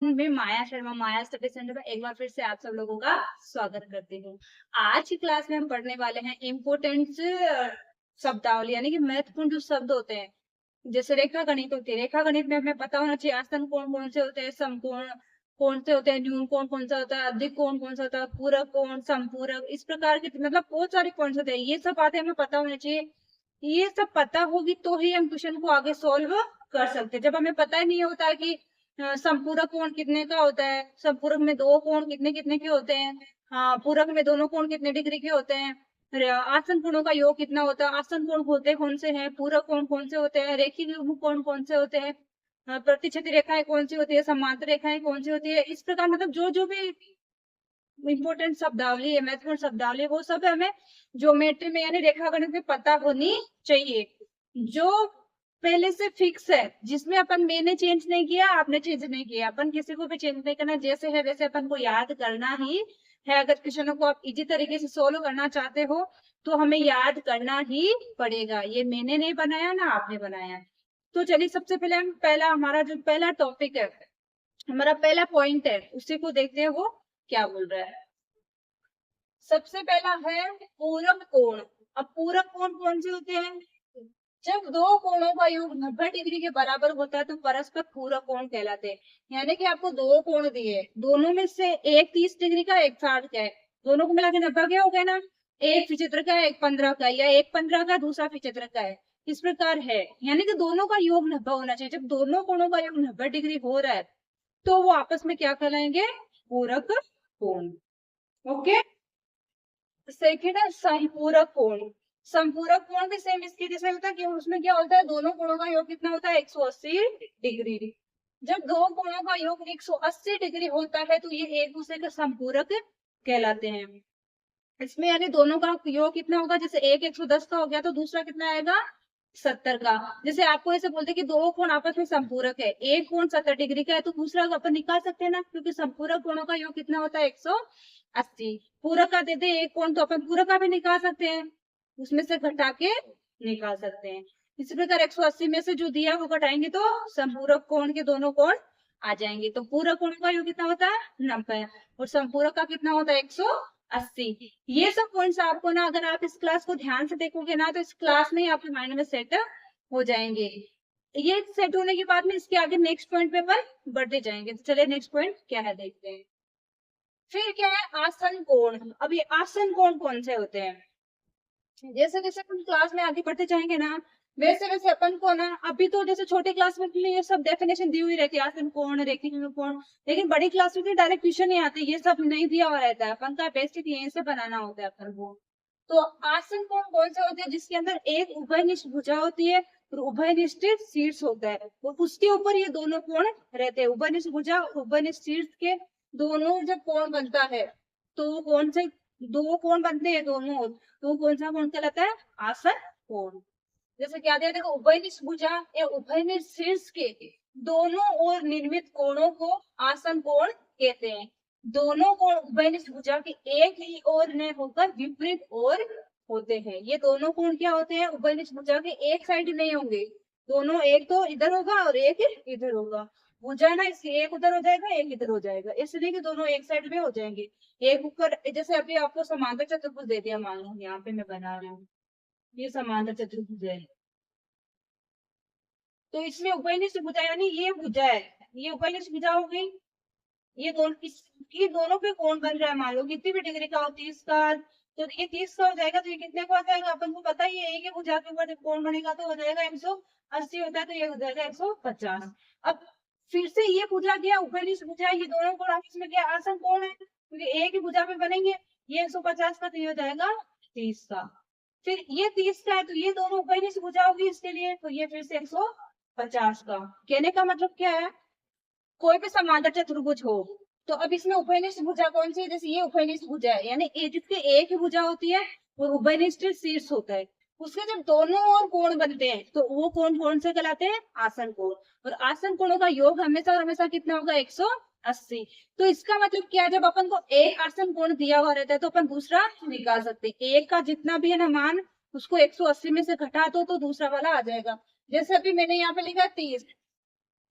मैं माया शर्मा, माया study centre में एक बार फिर से आप सब लोगों का स्वागत करती हूँ। आज की क्लास में हम पढ़ने वाले हैं इम्पोर्टेंट शब्दावली, यानी कि महत्वपूर्ण जो शब्द होते हैं। जैसे रेखा गणित होती है, रेखा गणित में हमें पता होना चाहिए आसन कोण कौन से होते हैं, समकोण कौन से होते हैं, न्यून कोण कौन सा होता है, अधिक कोण कौन सा होता है, पूरक कोण, समपूरक, इस प्रकार के मतलब बहुत सारे कौन से होते हैं। ये सब बातें हमें पता होनी चाहिए। ये सब पता होगी तो ही हम क्वेश्चन को आगे सोल्व कर सकते हैं। जब हमें पता ही नहीं होता कि समपूरक कोण कितने का होता है, समपूरक में दो कोण कितने कितने के होते हैं, हाँ पूरक में दोनों कोण कितने डिग्री के होते हैं, आसन कोणों का योग कितना होता है, आसन कोण होते कौन से हैं, पूरक कोण कौन से होते हैं, रेखीय युग्म कोण कौन से होते हैं, प्रतिच्छेदी रेखाएं कौन सी होती है, समांतर रेखाएं कौन सी होती है, इस प्रकार मतलब जो जो भी इम्पोर्टेंट शब्दावली है, महत्वपूर्ण शब्दावली है, वो सब हमें ज्योमेट्री में यानी रेखागणित में पता होनी चाहिए। जो पहले से फिक्स है, जिसमें अपन मैंने चेंज नहीं किया, आपने चेंज नहीं किया, अपन किसी को भी चेंज नहीं करना, जैसे है वैसे अपन को याद करना ही है। अगर क्वेश्चनों को आप इजी तरीके से सोल्व करना चाहते हो तो हमें याद करना ही पड़ेगा। ये मैंने नहीं बनाया ना आपने बनाया। तो चलिए सबसे पहले हम हमारा जो पहला टॉपिक है, हमारा पहला पॉइंट है, उसी को देखते हैं वो क्या बोल रहा है। सबसे पहला है पूरक कोण। अब पूरक कोण कौन से होते हैं? जब दो कोणों का योग 90 डिग्री के बराबर होता है तो परस्पर पूरक कोण कहलाते हैं। यानी कि आपको दो कोण दिए, दोनों में से एक 30 डिग्री का, एक 60 का है, दोनों को मिला के 90 क्या हो गया ना। एक 75 का, एक 15 का, या एक 15 का दूसरा 75 का है, इस प्रकार है। यानी कि दोनों का योग 90 होना चाहिए। जब दोनों कोणों का योग 90 डिग्री हो रहा है तो वो आपस में क्या कहलाएंगे? पूरक कोण। ओके। सेकंड है समपूरक कोण। समपूरक कोण भी सेम इसकी जैसे होता है कि उसमें क्या होता है, दोनों कोणों का योग कितना होता है? 180 डिग्री। जब दो कोणों का योग 180 डिग्री होता है तो ये एक दूसरे के समपूरक कहलाते हैं। इसमें यानी दोनों का योग कितना होगा? जैसे एक 110 का हो गया तो दूसरा कितना आएगा? 70 का। जैसे आपको ऐसे बोलते कि दो कोण आपस में समपूरक है, एक कोण 70 डिग्री का है तो दूसरा अपन निकाल सकते हैं ना, क्योंकि समपूरक कोणों का योग कितना होता है? 180। पूरक का दे दे एक कोण तो अपन पूरक का भी निकाल सकते हैं, उसमें से घटा के निकाल सकते हैं। इसी प्रकार 180 में से जो दिया वो घटाएंगे तो समपूरक कोण के दोनों कोण आ जाएंगे। तो पूरक कोण का योग कितना होता है? 90। और समपूरक का कितना होता है? 180। ये सब पॉइंट्स आपको ना, अगर आप इस क्लास को ध्यान से देखोगे ना तो इस क्लास में ही आपके माइंड में सेट हो जाएंगे। ये सेट होने के बाद में इसके आगे नेक्स्ट पॉइंट पे अपन बढ़ते जाएंगे। तो चलिए नेक्स्ट पॉइंट क्या है देखते हैं। फिर क्या है? आसन कोण। अब ये आसन कोण कौन से होते हैं? जैसे जैसे अपन क्लास में आगे बढ़ते जाएंगे ना, वैसे वैसे अपन को ना, अभी तो जैसे छोटे क्लास में ये सब डेफिनेशन दी हुई रहती है, आसन कोण, रेखीय कोण, लेकिन बड़ी क्लास में डायरेक्ट क्वेश्चन ही आते हैं, ये सब नहीं दिया हुआ रहता है, अपन का बेसिक यहीं से बनाना होता है अपन को। तो आसन कोण कौन से होते हैं? जिसके अंदर एक उभयनिष्ठ भुजा होती है और उभयनिष्ठ शीर्ष होता है, और उसके ऊपर ये दोनों कोण रहते हैं। उभयनिष्ठ भुजा, उभयनिष्ठ शीर्ष के दोनों जब कोण बनता है तो वो कौन से दो कोण बनते हैं? दोनों। तो कौन सा कोण कहलाता है? आसन कोण। जैसे क्या दिया देखो, उभयनिष्ठ भुजा या उभयनिष्ठ शीर्ष के दोनों ओर निर्मित कोणों को आसन कोण कहते हैं। दोनों कोण उभयनिष्ठ भुजा के एक ही ओर न होकर विपरीत ओर होते हैं। ये दोनों कोण क्या होते हैं? उभयनिष्ठ भुजा के एक साइड नहीं होंगे, दोनों, एक तो इधर होगा और एक इधर होगा। भुजा ना इसलिए एक उधर हो जाएगा एक इधर हो जाएगा, इसलिए कि दोनों एक साइड में हो जाएंगे। एक ऊपर, जैसे अभी आपको समांतर चतुर्भुज दे दिया, मान लो यहाँ पे मैं बना रही हूँ, ये समांतर चतुर्भुज है, तो इसमें उभयनिष्ठ भुजा यानी ये भुजा है, ये उभयनिष्ठ भुजा हो गई। ये दोनों ये दोनों पे कोण बन रहा है, मान लो कितनी भी डिग्री का हो, 30 का, तो ये 30 का हो जाएगा तो ये कितने का हो जाएगा? अपन को पता ही है, एक ही भुजा के ऊपर जब कोण बनेगा तो हो जाएगा 180 होता है तो ये हो जाएगा 150। अब फिर से ये भुजा गया उभयनिष्ठ भुजा, ये दोनों कोण आपस में क्या आसन कोण है, क्योंकि एक ही भुजा पे बनेंगे। ये 150 का तो ये हो जाएगा 30 का। फिर ये 30 का है तो ये दोनों उभयनिष्ठ भुजा होगी इसके लिए, तो ये फिर से 150 का। कहने का मतलब क्या है? कोई भी समांतर चतुर्भुज हो तो अब इसमें उभयनिष्ठ भुजा कौन सी है? जैसे ये उभयनिष्ठ भुजा है, यानी जिसके एक ही भुजा होती है वो उभयनिष्ठ शीर्ष होता है। उसके जब दोनों ओर कोण बनते हैं तो वो कोण कौन से कहलाते हैं? आसन कोण। और आसन कोणों का योग हमेशा और हमेशा कितना होगा? 180। तो इसका मतलब क्या है? जब अपन को एक आसन कोण दिया हुआ रहता है तो अपन दूसरा निकाल सकते हैं। एक का जितना भी है ना मान, उसको 180 में से घटा दो तो दूसरा वाला आ जाएगा। जैसे अभी मैंने यहाँ पे लिखा 30,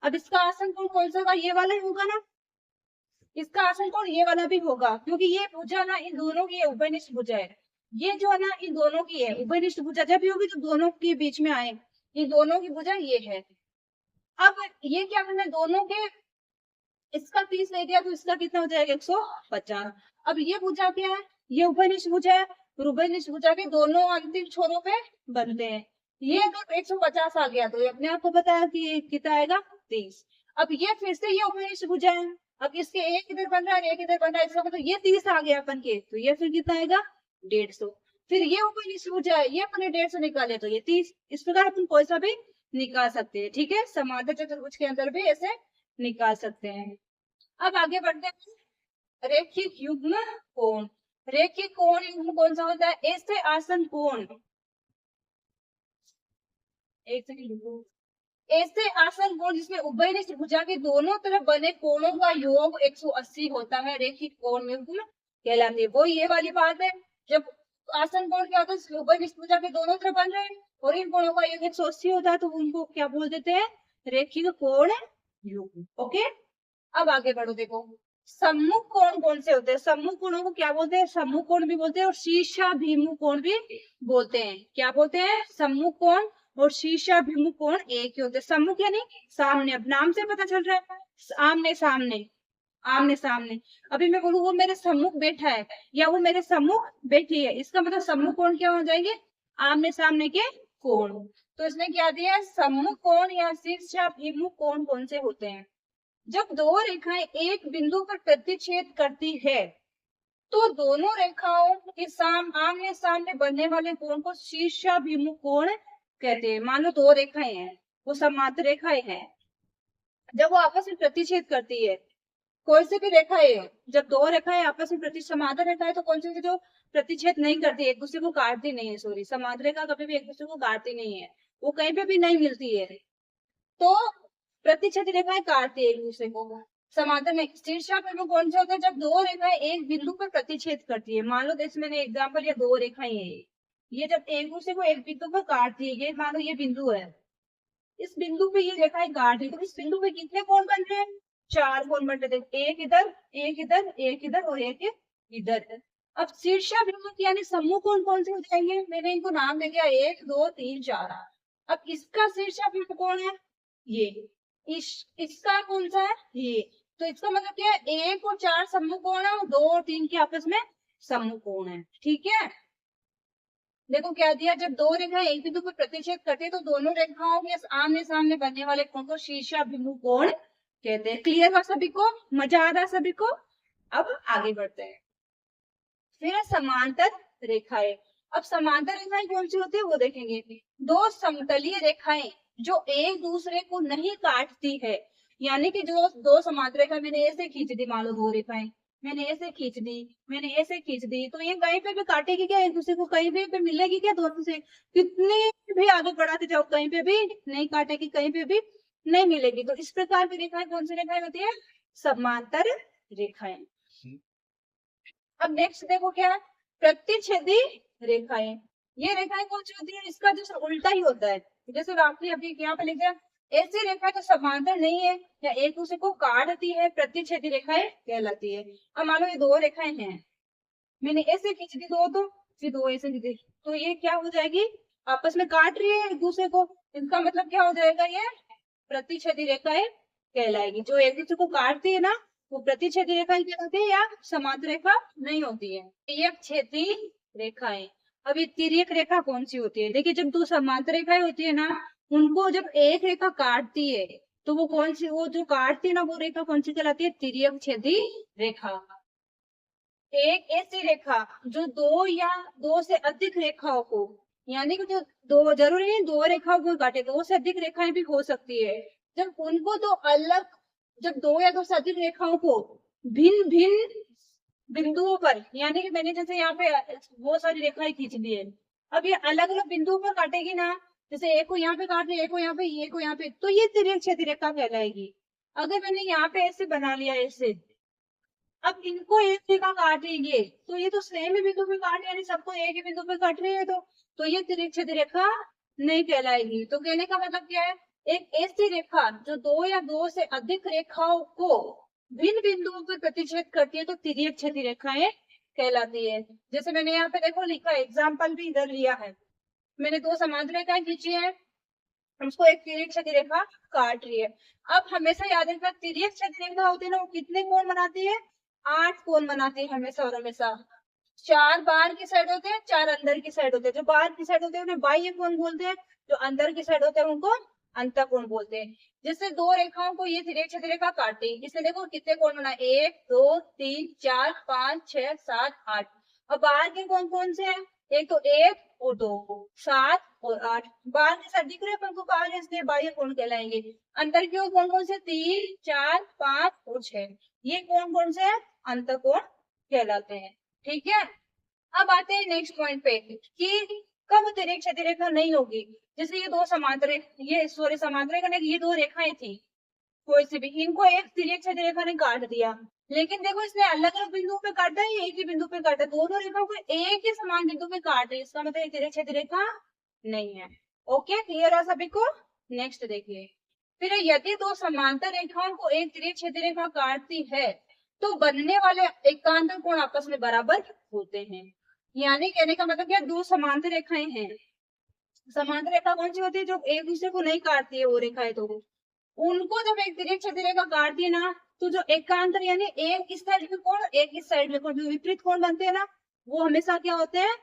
अब इसका आसन कोण कौन सा होगा? ये वाला ही होगा ना, इसका आसन कोण ये वाला भी होगा, क्योंकि ये भुजा ना इन दोनों की उभयनिष्ठ भुजा है। ये जो है ना इन दोनों की है उभयनिष्ठ भुजा, जब भी होगी तो दोनों के बीच में आए, इन दोनों की भुजा ये है। अब ये क्या करना है, दोनों के, इसका 30 ले दिया तो इसका कितना हो जाएगा 150। अब ये भुजा क्या है, ये उभयनिष्ठ भुजा है, और उभयनिष्ठ भुजा के दोनों अंतिम छोरों पे बनते हैं। ये अगर 150 आ गया तो ये अपने आप को पता है कि कितना आएगा 30। अब ये फिर से ये उभयनिष्ठ भुजा है, अब इसके एक इधर बन रहा है एक इधर बन रहा है, इसका मतलब ये 30 आ गया अपन के, तो ये फिर कितना आएगा 150। फिर ये उभयनिष्ठ भुजा है, ये अपने 150 निकाले तो ये 30। इस प्रकार अपन कोई सा भी निकाल सकते हैं, ठीक है। समांतर चतुर्भुज के अंदर भी ऐसे निकाल सकते हैं। अब आगे बढ़ते हैं, रेखिक युग्म कोण। रेखिक कोण युग्म कौन सा होता है, ऐसे आसन कोण, एक सेकंड, ऐसे आसन कोण जिसमें उभयनिष्ठ भुजा के दोनों तरफ बने कोणों का योग 180 होता है, रेखिक कोण युग्म कहलाते हैं। वो ये वाली बात है, जब आसन कोण क्या होता है, उभयनिष्ठ भुजा के दोनों तरफ बन रहे हैं और इन कोणों का योग 180 होता है, तो उनको क्या बोल देते हैं, रेखिक कोण युग्म। ओके, अब आगे बढ़ो, देखो सम्मुख कोण कौन से होते हैं, सम्मुख कोणों को क्या बोलते हैं, सम्मुख कोण भी बोलते हैं और शीर्षाभिमुख कोण भी बोलते हैं। क्या बोलते हैं, सम्मुख कोण और शीर्षाभिमुख कोण एक ही होते हैं। सम्मुख यानी सामने, अब नाम से पता चल रहा है, आमने सामने, आमने सामने। अभी मैं बोलूँ वो मेरे सम्मुख बैठा है या वो मेरे सम्मुख बैठी है, इसका मतलब सम्मुख कोण क्या हो जाएंगे, आमने सामने के कोण। तो इसने क्या दिया, सम्मुख कोण या शीर्षाभिमुख कोण कौन से होते हैं, जब दो रेखाएं एक बिंदु पर प्रतिच्छेद करती है तो दोनों रेखाओं के आमने सामने बनने वाले कोण को शीर्षाभिमुख कोण कहते हैं। मान लो दो रेखाएं हैं, वो समांतर रेखाएं हैं, जब वो आपस में प्रतिच्छेद करती है, कोई सी भी रेखाएं, जब दो रेखाएं आपस में समांतर रेखाएं तो कौन सी जो प्रतिच्छेद नहीं करती, एक दूसरे को काटती नहीं है, सॉरी, समांतर रेखा कभी भी एक दूसरे को काटती नहीं है, वो कहीं पे भी नहीं मिलती है, तो प्रतिच्छेद रेखाएं काटती है एक दूसरे को। समांतर में शीर्षाभिमुख कौन से होते हैं, जब दो रेखाएं एक बिंदु पर प्रतिच्छेद करती है। मान लो जैसे मैंने एग्जांपल लिया, दो रेखाएं हैं, ये जब एक दूसरे को एक बिंदु पर काटती है, ये मान लो ये बिंदु है, इस बिंदु पे ये रेखाएं काट रही, तो इस बिंदु पे कितने कोण बन रहे हैं, 4 कोण बन रहे थे, एक इधर एक इधर एक इधर और एक इधर। अब शीर्षाभिमुख यानी समूह कोण कौन से हो जाएंगे, मैंने इनको नाम दे दिया 1 2 3 4। अब इसका शीर्षाभिमुख कौन है, ये, इसका कौन सा है, ये, तो इसका मतलब क्या है, 1 और 4 समूह कोण है और 2 और 3 के आपस में समूह कोण है, ठीक है। देखो क्या दिया, जब दो रेखाएं एक बिंदु पर प्रतिच्छेद करती है तो दोनों रेखाओं के आमने सामने बनने वाले कोण को शीर्षाभिमुख कोण कहते हैं। क्लियर हुआ सभी को, मजा आ रहा है सभी को। अब आगे बढ़ते हैं, फिर समांतर रेखाएं। अब समांतर रेखाएं कौन सी होती है वो देखेंगे, दो समतलीय रेखाएं जो एक दूसरे को नहीं काटती है, यानी कि जो दो समांतर रेखा मैंने ऐसे खींच दी, मान लो दो रेखाएं मैंने ऐसे खींच दी, मैंने ऐसे खींच दी, तो ये कहीं पे भी काटेगी क्या, एक दूसरे को कहीं पे मिलेगी क्या, दोनों से कितने भी आगे बढ़ाते जाओ कहीं पे भी नहीं काटेगी, कहीं पे भी नहीं मिलेगी। तो इस प्रकार की रेखाएं कौन सी रेखाएं होती है, समांतर रेखाएं। अब नेक्स्ट देखो क्या है, प्रतिच्छेदी रेखाएं। ये रेखाएं कौन सी होती है, इसका जो उल्टा ही होता है, जैसे आपने अभी यहाँ पे लिखा है, ऐसी रेखा जो समांतर नहीं है या एक दूसरे को काटती है प्रतिच्छेदी रेखाएं कहलाती है। अब मान लो ये दो रेखाएं हैं, मैंने ऐसे खींच दी दो, तो फिर दो ऐसे खींच दी, तो ये क्या हो जाएगी, आपस में काट रही है एक दूसरे को, इसका मतलब क्या हो जाएगा, ये प्रतिच्छेदी रेखाएं कहलाएगी। जो एक दूसरे को काटती है ना वो प्रतिच्छेदी रेखाएं कहलाती है, या समांतर रेखा नहीं होती है। तिर्यक छेदी रेखाएं। अब ये तिर्यक रेखा कौन सी होती है, देखिए जब दो समांतर रेखाएं होती है ना, उनको जब एक रेखा काटती है तो वो कौन सी, वो जो काटती है ना वो रेखा कौन सी कहलाती है, तिर्यक छेदी रेखा। एक ऐसी रेखा जो दो या दो से अधिक रेखाओं को, यानी कि जो दो, जरूरी नहीं दो रेखाओं को काटे, दो से अधिक रेखाएं भी हो सकती है, जब उनको दो अलग, जब दो या दो से अधिक रेखाओं को भिन्न भिन्न बिंदुओं पर, यानी कि मैंने जैसे यहाँ पे बहुत सारी रेखाएं खींच दी है, अब ये अलग अलग बिंदुओं पर काटेगी ना, जैसे एक को यहाँ पे काट रही है, एक को यहाँ पे, एक को यहाँ पे, तो ये तिर्यक छेदी रेखा कहलाएगी। अगर मैंने यहाँ पे ऐसे बना लिया ऐसे, अब इनको एक रेखा काट रही है तो ये तो सेम ही बिंदु पे काट रही है, यानी सबको एक ही बिंदु पे काट रही है, तो ये तिर्यक छेदी रेखा नहीं कहलाएगी। तो कहने का मतलब क्या है, एक ऐसी रेखा जो दो या दो से अधिक रेखाओं को भिन्न बिंदुओं पर प्रतिच्छेद करती है तो तिर्यक छेदी रेखाएं कहलाती है। जैसे मैंने यहाँ पे देखो लिखा, एग्जाम्पल भी इधर लिया है, मैंने दो समांतर रेखाएं खींची है, उसको एक तिर्यक छेदी रेखा काट रही है। अब हमेशा याद रखना, तिर्यक छेदी रेखा होती है ना, वो कितने कोण बनाती है? 8 कोण बनाती है हमेशा और हमेशा। 4 बाहर की साइड होते हैं, 4 अंदर की साइड होते हैं। जो बाहर की साइड होते हैं उन्हें बाह्य कोण बोलते हैं, जो अंदर की साइड होते हैं उनको अंतःकोण बोलते हैं। जिससे दो रेखाओं को ये तिर्यक छेदी रेखा काटती है, इससे देखो कितने कोण बना, 1 2 3 4 5 6 7 8। अब बाहर के कोण कौन से हैं? एक तो 1 और 2, 7 और 8। बाहर के साइड दिख रहे हैं अपन को बाहर, इसलिए बाह्य कोण कहलाएंगे। अंदर की ओर कौन कौन से? 3 4 5 और 6, ये कोण कौन से है? अंतःकोण कहलाते हैं। ठीक है, अब आते हैं नेक्स्ट पॉइंट पे कि कब तिर्यक छेदी रेखा नहीं होगी। जैसे ये दो समांतर, ये सॉरी समांतर रेखा नहीं, ये दो रेखाएं थी कोई सी भी, इनको एक तिर्यक छेदी रेखा ने काट दिया, लेकिन देखो इसने अलग अलग बिंदुओं पे काटा है, एक ही बिंदु पे काटा, दोनों रेखाओं को एक ही समान बिंदु पे काट रही है, इसका मतलब तिर्यक छेदी रेखा नहीं है। ओके, क्लियर है सभी को? नेक्स्ट देखिए, फिर यदि दो समांतर रेखाओं को एक तिर्यक छेदी रेखा काटती है तो बनने वाले एकांतर कोण आपस में बराबर होते हैं। यानी कहने का मतलब क्या, दो समांतर रेखाएं हैं, समांतर रेखा कौन सी होती है? जो एक दूसरे को नहीं काटती है वो रेखाएं, तो उनको जब एक तिर्यक छेदी रेखा काटती है ना, तो जो एकांतर यानी एक इस साइड में कोण एक इस साइड में कोण, जो विपरीत कोण बनते हैं ना, वो हमेशा क्या होते हैं?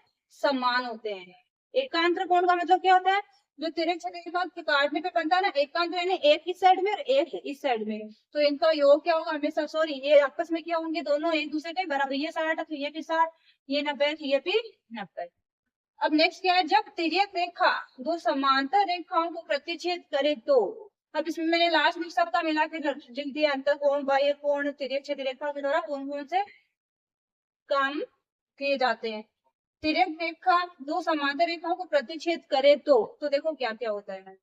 समान होते हैं। एकांतर कोण का मतलब क्या होता है? जो तिर्यक छेदी रेखा के काटने पे बनता है ना एकांतर, यानी एक इस साइड में और एक इस साइड में, तो इनका योग क्या होगा हमेशा, सॉरी ये आपस में क्या होंगे, दोनों एक दूसरे के बराबर, ये 60 तो ये भी 60, ये 90 ये भी 90। अब नेक्स्ट क्या है, जब तिर्यक रेखा दो समांतर रेखाओं को प्रतिच्छेद करे तो, अब इसमें मैंने लास्ट में सबका मिला के लिख दिया, अंतःकोण बाह्य कोण तिर्यक छेदी रेखा के द्वारा कौन कौन से काम किए जाते हैं। तिर्यक रेखा दो समांतर रेखाओं को प्रतिच्छेद करे तो देखो क्या क्या होता है,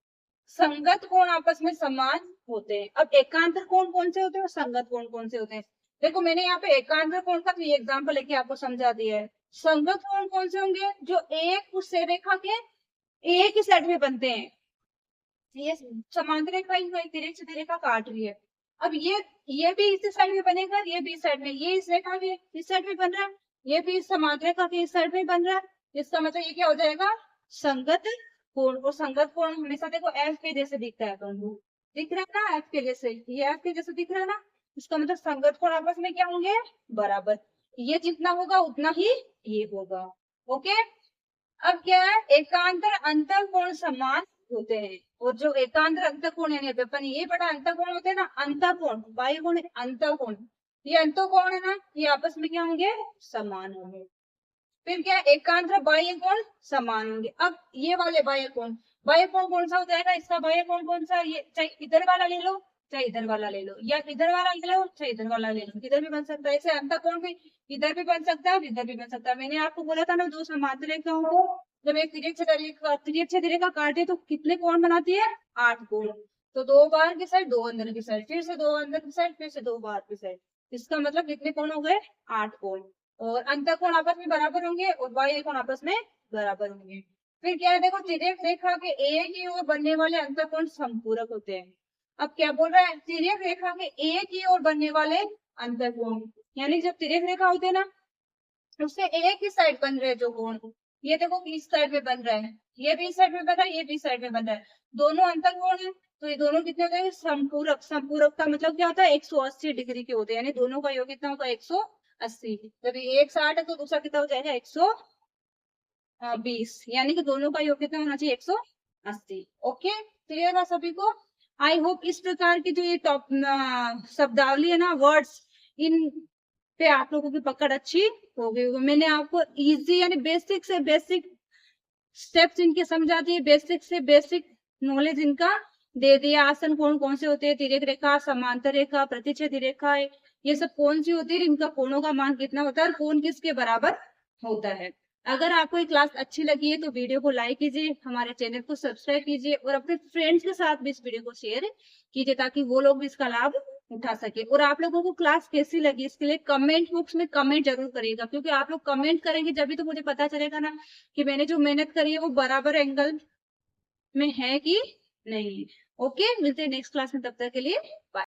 संगत कोण आपस में समान होते हैं। अब एकांतर कोण कौन से होते हैं और संगत कोण कौन से होते हैं? देखो मैंने यहाँ पे एकांतर कोण का ये एग्जांपल लेके आपको समझा दिया है। संगत कोण कौन से होंगे? जो एक उस रेखा के एक ही साइड में बनते हैं। ये समांतर रेखा तिर्यक छेदी रेखा काट रही है, अब ये भी इस साइड में बनेगा, ये भी इस साइड में, ये इस रेखा के इस साइड में बन रहा है, ये भी इस समांतर रेखा के इस साइड में बन रहा है, इसका मतलब ये क्या हो जाएगा? संगत कोण। और संगत कोण हमेशा देखो एफ के जैसे दिखता है, तो दिख रहा है ना एफ के जैसे, ये एफ के जैसे दिख रहा है ना, इसका मतलब संगत कोण आपस में क्या होंगे? बराबर। ये जितना होगा उतना ही ये होगा। ओके, अब क्या है, एकांतर अंतर कोण समान होते हैं, और जो एकांतर अंतर कोण यानी अपन ये बड़ा अंतर कोण होते हैं ना, अंतर कोण बाह्य कोण अंतर कोण, ये अंतर कोण है ना, ये आपस में क्या होंगे? समान होंगे। फिर क्या, एकांतर बाह्य कोण समान होंगे। अब ये वाले बाह्य कोण कौन सा हो जाएगा? इसका बाह्य कोण कौन सा? ये चाहे इधर वाला ले लो चाहे इधर वाला ले लो, या इधर वाला ले लो चाहे इधर वाला ले लो, इधर भी बन सकता है। ऐसे अंतर कोण भी इधर भी बन सकता है इधर भी बन सकता है। मैंने आपको बोला था ना, दो समांतर रेखाओं को जब एक तिर्यक छेदी रेखा काटे तो कितने कोण बनाती है? 8 कोण। तो दो बाहर की साइड दो अंदर की साइड, फिर से दो अंदर की साइड, फिर से दो बाहर की साइड, इसका मतलब कितने कोण हो गए? 8 कोण। और अंतर कोण आपस में बराबर होंगे और बाह्य कोण आपस में बराबर होंगे। फिर क्या है, देखो तिर्यक रेखा के एक ही ओर बनने वाले अंतर कोण समपूरक होते हैं। अब क्या बोल रहा है, तिर्यक रेखा के एक ही ओर बनने वाले अंतर कोण, यानी जब तिर्यक रेखा होते हैं ना, उससे एक ही साइड बन रहे जो कोण, ये देखो इस साइड में बन रहा है, ये भी इस साइड में बन रहा है, ये भी इस साइड में बन रहा है, दोनों अंतर कोण है, तो ये दोनों कितने होते हैं? समपूरक। समपूरक का मतलब क्या होता है? 180 डिग्री के होते हैं, यानी दोनों का योग कितना होगा? 180। जब ये एक 60 है तो दूसरा कितना हो जाएगा? 120, यानी कि दोनों का योग कितना होना चाहिए? 180। ओके, क्लियर है सभी को? आई होप इस प्रकार की जो ये टॉप शब्दावली है ना, वर्ड्स, इन पे आप लोगों की पकड़ अच्छी हो गई होगी। मैंने आपको इजी यानी बेसिक से बेसिक स्टेप्स इनके समझा दिए, बेसिक से बेसिक नॉलेज इनका दे दिया। आसन कोण कौन से होते हैं, तिर्यक रेखा, समांतर रेखा, प्रतिच्छेदी रेखा, ये सब कौन सी होती है, इनका कोणों का मान कितना होता है और कोण किसके बराबर होता है। अगर आपको ये क्लास अच्छी लगी है तो वीडियो को लाइक कीजिए, हमारे चैनल को सब्सक्राइब कीजिए और अपने फ्रेंड्स के साथ भी इस वीडियो को शेयर कीजिए ताकि वो लोग भी इसका लाभ उठा सके। और आप लोगों को क्लास कैसी लगी इसके लिए कमेंट बॉक्स में कमेंट जरूर करिएगा, क्योंकि आप लोग कमेंट करेंगे जब भी तो मुझे पता चलेगा ना कि मैंने जो मेहनत करी है वो बराबर एंगल में है कि नहीं। ओके, मिलते हैं नेक्स्ट क्लास में, तब तक के लिए